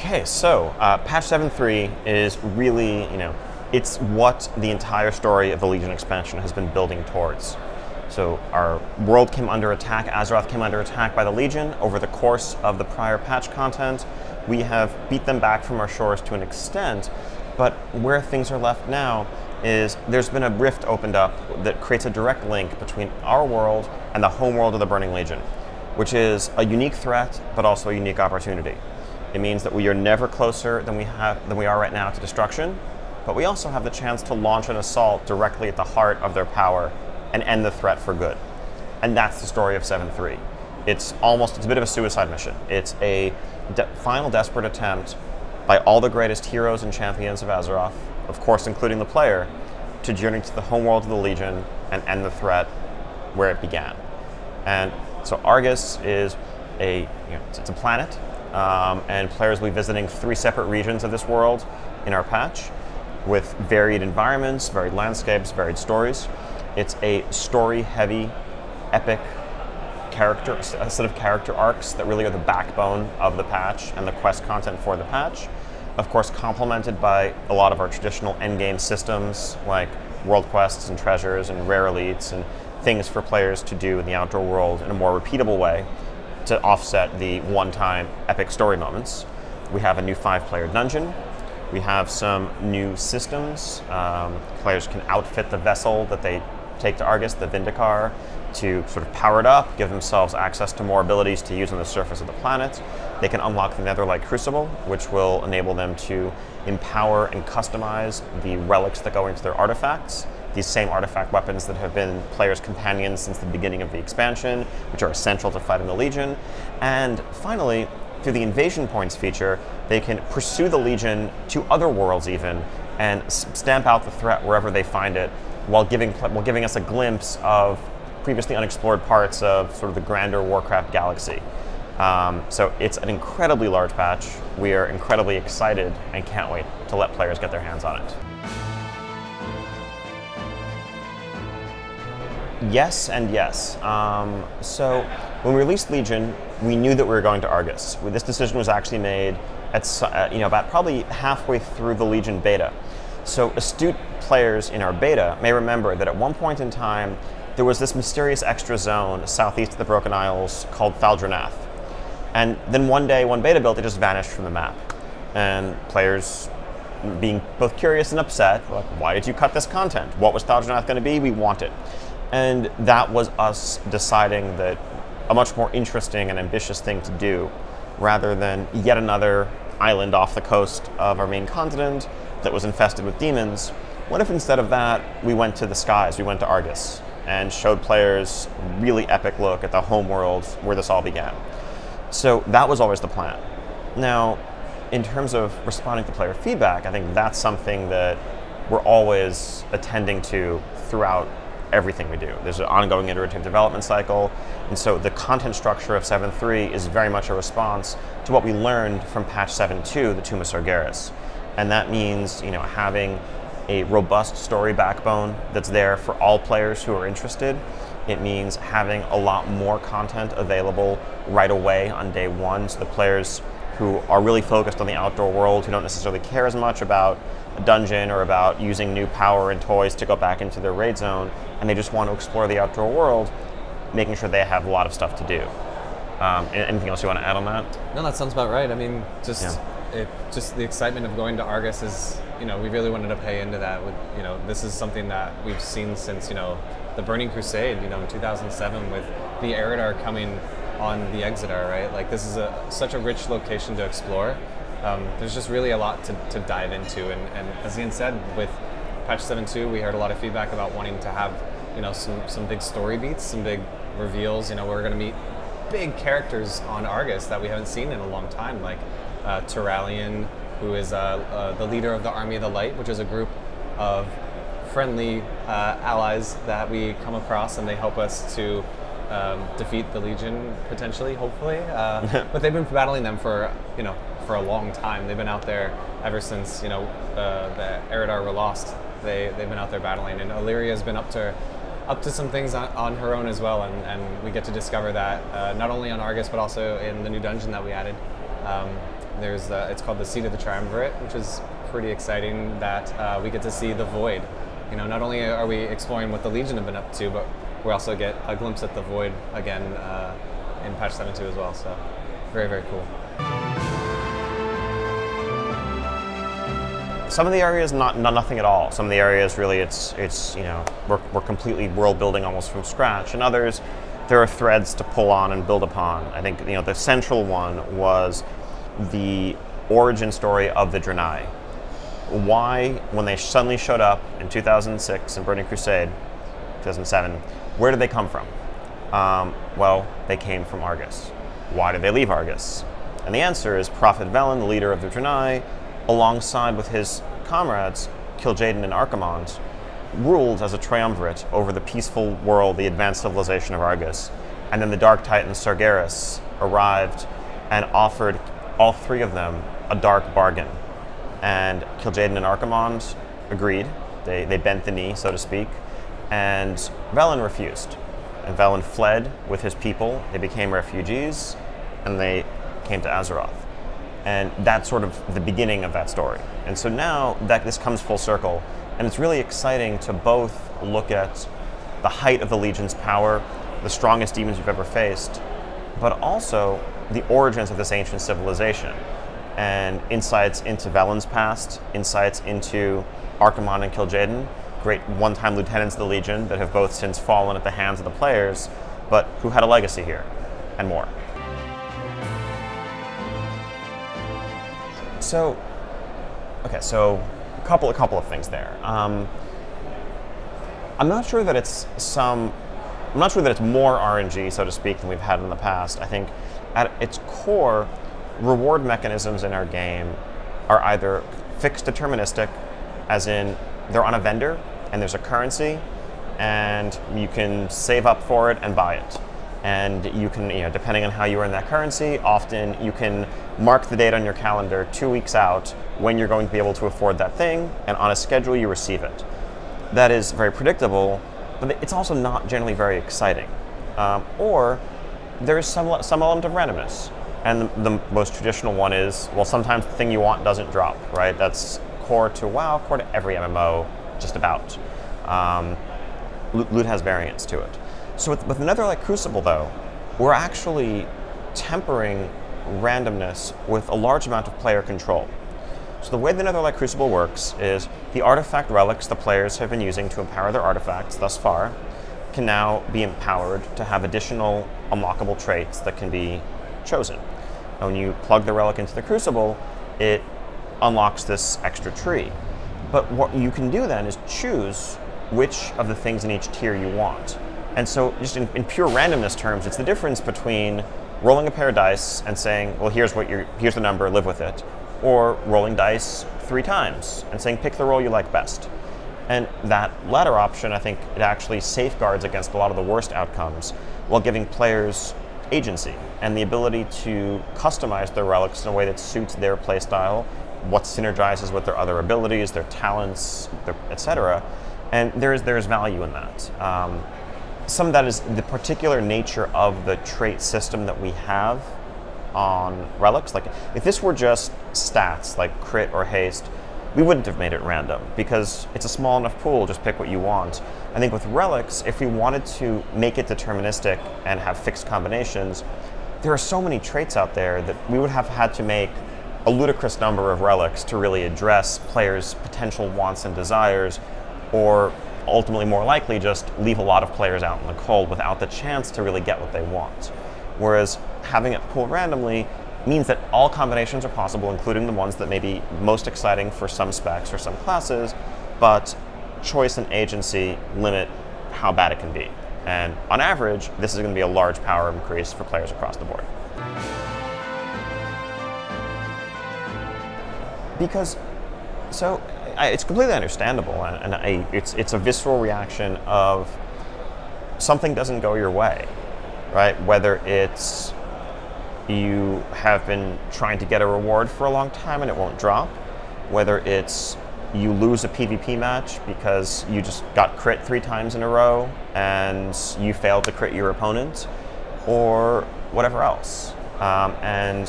Okay, so patch 7.3 is really, it's what the entire story of the Legion expansion has been building towards. So our world came under attack, Azeroth came under attack by the Legion over the course of the prior patch content. We have beat them back from our shores to an extent, but where things are left now is there's been a rift opened up that creates a direct link between our world and the homeworld of the Burning Legion, which is a unique threat, but also a unique opportunity. It means that we are never closer than we are right now to destruction, but we also have the chance to launch an assault directly at the heart of their power and end the threat for good. And that's the story of 7.3. It's a bit of a suicide mission. It's a final desperate attempt by all the greatest heroes and champions of Azeroth, of course including the player, to journey to the homeworld of the Legion and end the threat where it began. And so Argus is it's a planet, and players will be visiting 3 separate regions of this world in our patch with varied environments, varied landscapes, varied stories. It's a story-heavy, epic a set of character arcs that really are the backbone of the patch and the quest content for the patch. Of course, complemented by a lot of our traditional endgame systems like world quests and treasures and rare elites and things for players to do in the outdoor world in a more repeatable way to offset the one-time epic story moments. We have a new 5-player dungeon. We have some new systems. Players can outfit the vessel that they take to Argus, the Vindicar, to sort of power it up, give themselves access to more abilities to use on the surface of the planet. They can unlock the Netherlight Crucible, which will enable them to empower and customize the relics that go into their artifacts. These same artifact weapons that have been players' companions since the beginning of the expansion, which are essential to fighting the Legion. And finally, through the Invasion Points feature, they can pursue the Legion to other worlds even, and stamp out the threat wherever they find it, while giving us a glimpse of previously unexplored parts of sort of the grander Warcraft galaxy. So it's an incredibly large patch. We are incredibly excited and can't wait to let players get their hands on it. Yes and yes. So when we released Legion, we knew that we were going to Argus. This decision was actually made at about probably halfway through the Legion beta. So astute players in our beta may remember that at one point in time, there was this mysterious extra zone southeast of the Broken Isles called Thaldranath. And then one day, one beta build, it just vanished from the map. And players, being both curious and upset, were like, why did you cut this content? What was Thaldranath going to be? We want it. And that was us deciding that a much more interesting and ambitious thing to do, rather than yet another island off the coast of our main continent that was infested with demons, what if instead of that, we went to the skies, we went to Argus, and showed players a really epic look at the homeworld where this all began. So that was always the plan. Now, in terms of responding to player feedback, I think that's something that we're always attending to throughout everything we do. There's an ongoing iterative development cycle, and so the content structure of 7.3 is very much a response to what we learned from patch 7.2, the Tomb of Sargeras. And that means, having a robust story backbone that's there for all players who are interested. It means having a lot more content available right away on day one, so the players who are really focused on the outdoor world, who don't necessarily care as much about a dungeon or about using new power and toys to go back into their raid zone, and they just want to explore the outdoor world, making sure they have a lot of stuff to do. Anything else you want to add on that? No, that sounds about right. I mean, just the excitement of going to Argus is, we really wanted to pay into that with, this is something that we've seen since, the Burning Crusade, in 2007 with the Eridar coming on the Exeter, right? Like, this is such a rich location to explore. There's just really a lot to dive into, and as Ian said, with patch 7.2, we heard a lot of feedback about wanting to have, some big story beats, some big reveals. We're going to meet big characters on Argus that we haven't seen in a long time, like Turalian, who is the leader of the Army of the Light, which is a group of friendly allies that we come across, and they help us to defeat the Legion, potentially, hopefully. But they've been battling them for a long time. They've been out there ever since the Eridar were lost. They've been out there battling, and Illyria's been up to some things on her own as well, and we get to discover that not only on Argus but also in the new dungeon that we added. it's called the Seat of the Triumvirate, which is pretty exciting that we get to see the Void. You know, not only are we exploring what the Legion have been up to, but we also get a glimpse at the Void again in patch 7.2 as well. So very, very cool. Some of the areas nothing at all. Some of the areas really it's you know, we're completely world building almost from scratch, and others there are threads to pull on and build upon. I think, you know, the central one was the origin story of the Draenei. Why, when they suddenly showed up in 2006 in Burning Crusade, 2007, where did they come from? Well, they came from Argus. Why did they leave Argus? And the answer is Prophet Velen, the leader of the Draenei, alongside with his comrades, Kil'jaeden and Archimonde, ruled as a triumvirate over the peaceful world, the advanced civilization of Argus. And then the Dark Titan Sargeras arrived and offered all three of them a dark bargain. And Kil'jaeden and Archimonde agreed. They bent the knee, so to speak. And Velen refused. And Velen fled with his people. They became refugees, and they came to Azeroth. And that's sort of the beginning of that story. And so now that this comes full circle, and it's really exciting to both look at the height of the Legion's power, the strongest demons you've ever faced, but also the origins of this ancient civilization, and insights into Velen's past, insights into Archimonde and Kil'jaeden, great one-time lieutenants of the Legion that have both since fallen at the hands of the players, but who had a legacy here, and more. So, okay, so a couple of things there. I'm not sure that it's more RNG, so to speak, than we've had in the past. I think at its core, reward mechanisms in our game are either fixed deterministic, as in they're on a vendor and there's a currency, and you can save up for it and buy it. And you can, you know, depending on how you earn that currency, often you can mark the date on your calendar 2 weeks out when you're going to be able to afford that thing, and on a schedule you receive it. That is very predictable, but it's also not generally very exciting. Or there's some element of randomness. And the most traditional one is, well, sometimes the thing you want doesn't drop, right? That's core to WoW, core to every MMO, just about. Loot has variance to it. So with Netherlight Crucible, though, we're actually tempering randomness with a large amount of player control. So the way the Netherlight Crucible works is the artifact relics the players have been using to empower their artifacts thus far can now be empowered to have additional unlockable traits that can be chosen. And when you plug the relic into the Crucible, it unlocks this extra tree. But what you can do then is choose which of the things in each tier you want. And so just in pure randomness terms, it's the difference between rolling a pair of dice and saying, well, here's the number, live with it, or rolling dice 3 times and saying, pick the roll you like best. And that latter option, I think, it actually safeguards against a lot of the worst outcomes while giving players agency and the ability to customize their relics in a way that suits their playstyle, what synergizes with their other abilities, their talents, etc. And there's value in that. Some of that is the particular nature of the trait system that we have on relics. Like, if this were just stats like crit or haste, we wouldn't have made it random because it's a small enough pool, just pick what you want. I think with relics, if we wanted to make it deterministic and have fixed combinations, there are so many traits out there that we would have had to make a ludicrous number of relics to really address players' potential wants and desires, or ultimately more likely just leave a lot of players out in the cold without the chance to really get what they want. Whereas having it pooled randomly means that all combinations are possible, including the ones that may be most exciting for some specs or some classes, but choice and agency limit how bad it can be. And on average, this is going to be a large power increase for players across the board. Because, so, it's completely understandable, and it's a visceral reaction of something doesn't go your way, right? Whether it's you have been trying to get a reward for a long time and it won't drop, whether it's you lose a PvP match because you just got crit 3 times in a row and you failed to crit your opponent, or whatever else. And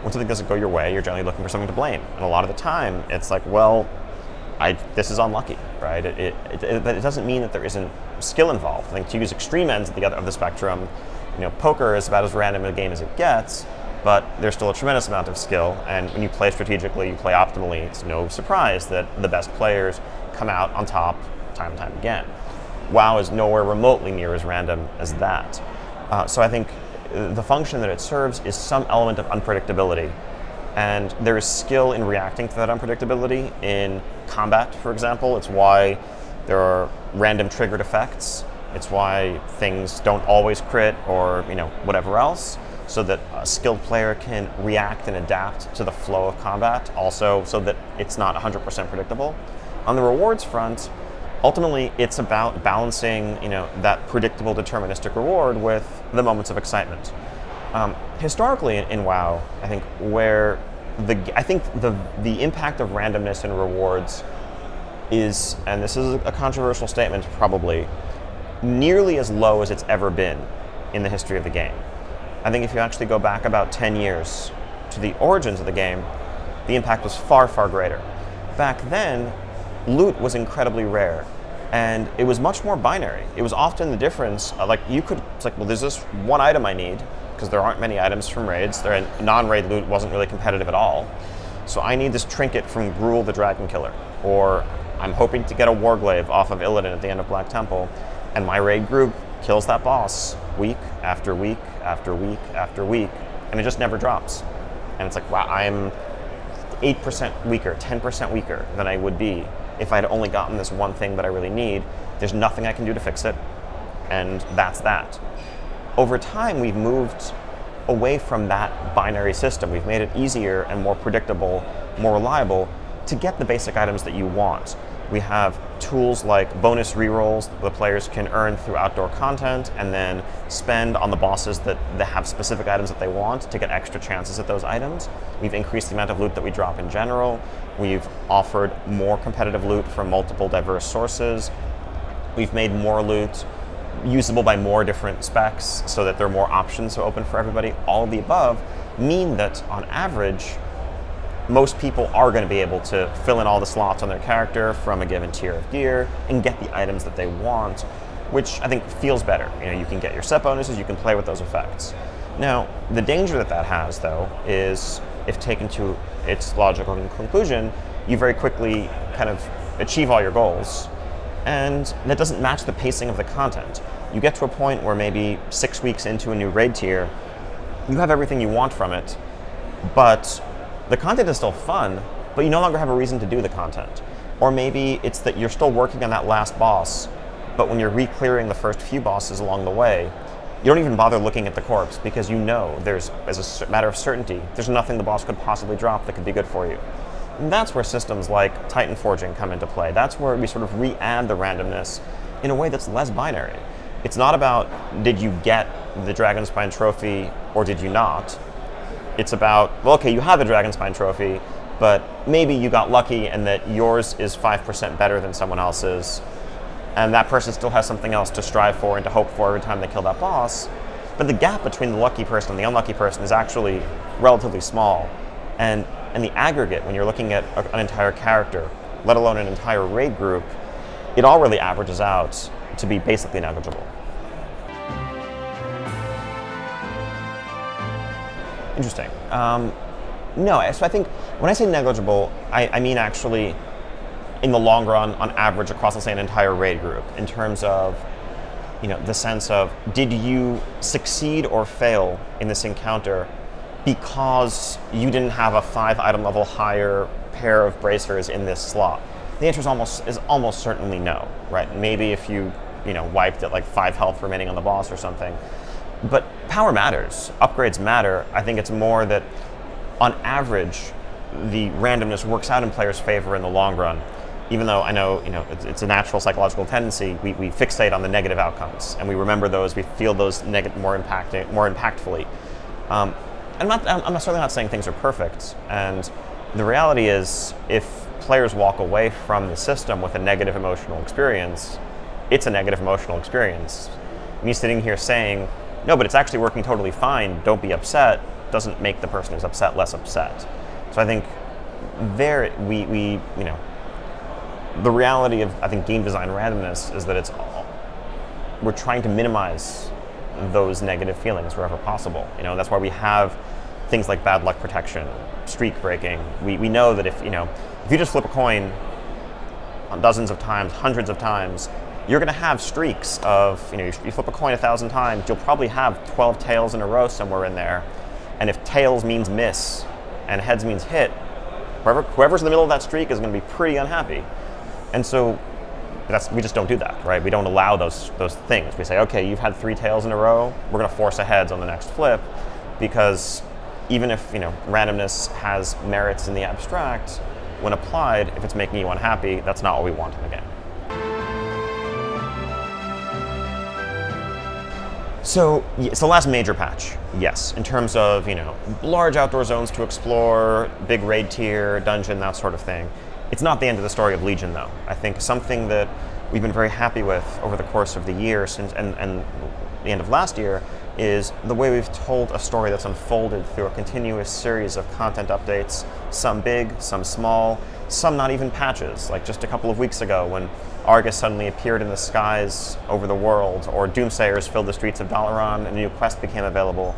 when something doesn't go your way, you're generally looking for something to blame. And a lot of the time, it's like, well, this is unlucky, right? But it doesn't mean that there isn't skill involved. I think to use extreme ends of the spectrum, poker is about as random a game as it gets, but there's still a tremendous amount of skill. And when you play strategically, you play optimally, it's no surprise that the best players come out on top time and time again. WoW is nowhere remotely near as random as that. So I think the function that it serves is some element of unpredictability. And there is skill in reacting to that unpredictability in combat, for example. It's why there are random triggered effects. It's why things don't always crit or whatever else, so that a skilled player can react and adapt to the flow of combat, also so that it's not 100% predictable. On the rewards front, ultimately it's about balancing that predictable deterministic reward with the moments of excitement. Historically in WoW, I think the impact of randomness in rewards is, and this is a controversial statement probably, nearly as low as it's ever been in the history of the game. I think if you actually go back about 10 years to the origins of the game, the impact was far, far greater. Back then, loot was incredibly rare, and it was much more binary. It was often the difference, well, there's this one item I need, because there aren't many items from raids. Non-raid loot wasn't really competitive at all. So I need this trinket from Gruul the Dragon Killer, or I'm hoping to get a Warglaive off of Illidan at the end of Black Temple, and my raid group kills that boss week after week after week after week, and it just never drops. And it's like, wow, I'm 8% weaker, 10% weaker than I would be if I'd only gotten this one thing that I really need. There's nothing I can do to fix it, and that's that. Over time, we've moved away from that binary system. We've made it easier and more predictable, more reliable to get the basic items that you want. We have tools like bonus rerolls that the players can earn through outdoor content and then spend on the bosses that have specific items that they want to get extra chances at those items. We've increased the amount of loot that we drop in general. We've offered more competitive loot from multiple diverse sources. We've made more loot usable by more different specs so that there are more options to open for everybody. All of the above mean that on average, most people are going to be able to fill in all the slots on their character from a given tier of gear and get the items that they want, which I think feels better. You can get your set bonuses, you can play with those effects. Now, the danger that has, though, is if taken to its logical conclusion, you very quickly kind of achieve all your goals, and that doesn't match the pacing of the content. You get to a point where maybe 6 weeks into a new raid tier, you have everything you want from it, but the content is still fun, but you no longer have a reason to do the content. Or maybe it's that you're still working on that last boss, but when you're re-clearing the first few bosses along the way, you don't even bother looking at the corpse because there's, as a matter of certainty, there's nothing the boss could possibly drop that could be good for you. And that's where systems like Titan Forging come into play. That's where we sort of re-add the randomness in a way that's less binary. It's not about, did you get the Dragonspine trophy or did you not? It's about, well, okay, you have the Dragonspine trophy, but maybe you got lucky and that yours is 5% better than someone else's, and that person still has something else to strive for and to hope for every time they kill that boss. But the gap between the lucky person and the unlucky person is actually relatively small. And the aggregate, when you're looking at an entire character, let alone an entire raid group, it all really averages out to be basically negligible. Interesting. No, so I think when I say negligible, I mean actually in the long run, on average, across, let's say, an entire raid group, in terms of the sense of, did you succeed or fail in this encounter because you didn't have a 5-item level higher pair of bracers in this slot? The answer is almost certainly no, right? Maybe if you wiped at like 5 health remaining on the boss or something. But power matters. Upgrades matter. I think it's more that, on average, the randomness works out in players' favor in the long run. Even though I know, it's a natural psychological tendency, we fixate on the negative outcomes, and we remember those, we feel those more impactfully. I'm certainly not saying things are perfect, and the reality is, if players walk away from the system with a negative emotional experience, it's a negative emotional experience. Me sitting here saying, no, but it's actually working totally fine, don't be upset, doesn't make the person who's upset less upset. So I think there the reality of, I think, game design randomness is that we're trying to minimize those negative feelings wherever possible. That's why we have things like bad luck protection, streak breaking. We know that if you just flip a coin dozens of times, hundreds of times, you're going to have streaks of, you flip a coin 1,000 times, you'll probably have 12 tails in a row somewhere in there. And if tails means miss and heads means hit, whoever's in the middle of that streak is going to be pretty unhappy. And so we just don't do that, right? We don't allow those things. We say, okay, you've had 3 tails in a row, we're going to force a heads on the next flip, because even if randomness has merits in the abstract, when applied, if it's making you unhappy, that's not what we want in the game. So it's the last major patch, yes, in terms of large outdoor zones to explore, big raid tier, dungeon, that sort of thing. It's not the end of the story of Legion, though. I think something that we've been very happy with over the course of the year and the end of last year is the way we've told a story that's unfolded through a continuous series of content updates, some big, some small, some not even patches, like just a couple of weeks ago when Argus suddenly appeared in the skies over the world, or Doomsayers filled the streets of Dalaran and a new quest became available.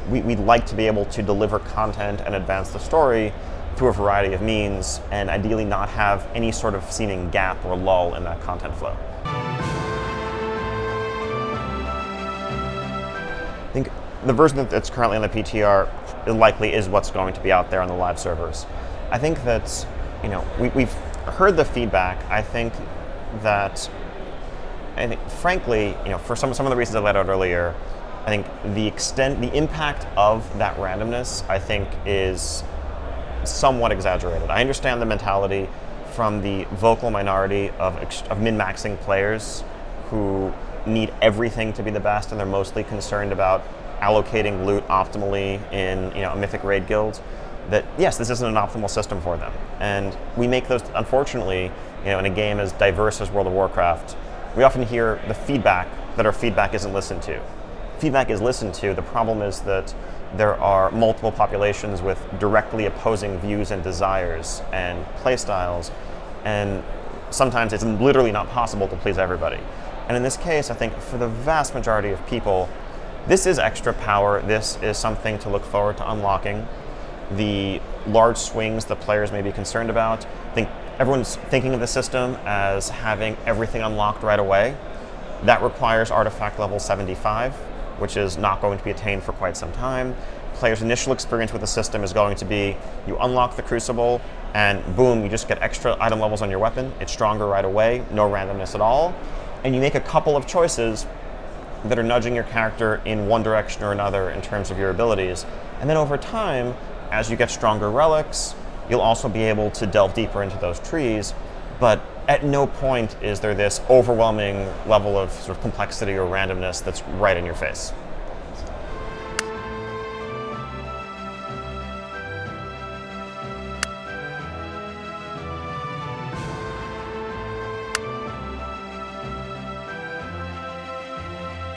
We'd like to be able to deliver content and advance the story through a variety of means, and ideally not have any sort of seeming gap or lull in that content flow. I think the version that's currently on the PTR likely is what's going to be out there on the live servers. I think that, we've heard the feedback. I think frankly, for some of the reasons I laid out earlier, I think the impact of that randomness, I think, is somewhat exaggerated. I understand the mentality from the vocal minority of min-maxing players who need everything to be the best, and they're mostly concerned about allocating loot optimally in a Mythic Raid guild. That yes, this isn't an optimal system for them, and we make those, unfortunately, in a game as diverse as World of Warcraft, we often hear the feedback that our feedback isn't listened to. Feedback is listened to. The problem is that there are multiple populations with directly opposing views and desires and playstyles, and sometimes it's literally not possible to please everybody. And in this case, I think for the vast majority of people, this is extra power. This is something to look forward to unlocking. The large swings that players may be concerned about, I think everyone's thinking of the system as having everything unlocked right away. That requires artifact level 75, which is not going to be attained for quite some time. Players' initial experience with the system is going to be, you unlock the Crucible, and boom, you just get extra item levels on your weapon. It's stronger right away, no randomness at all. And you make a couple of choices that are nudging your character in one direction or another in terms of your abilities. And then over time, as you get stronger relics, you'll also be able to delve deeper into those trees. But at no point is there this overwhelming level of sort of complexity or randomness that's right in your face.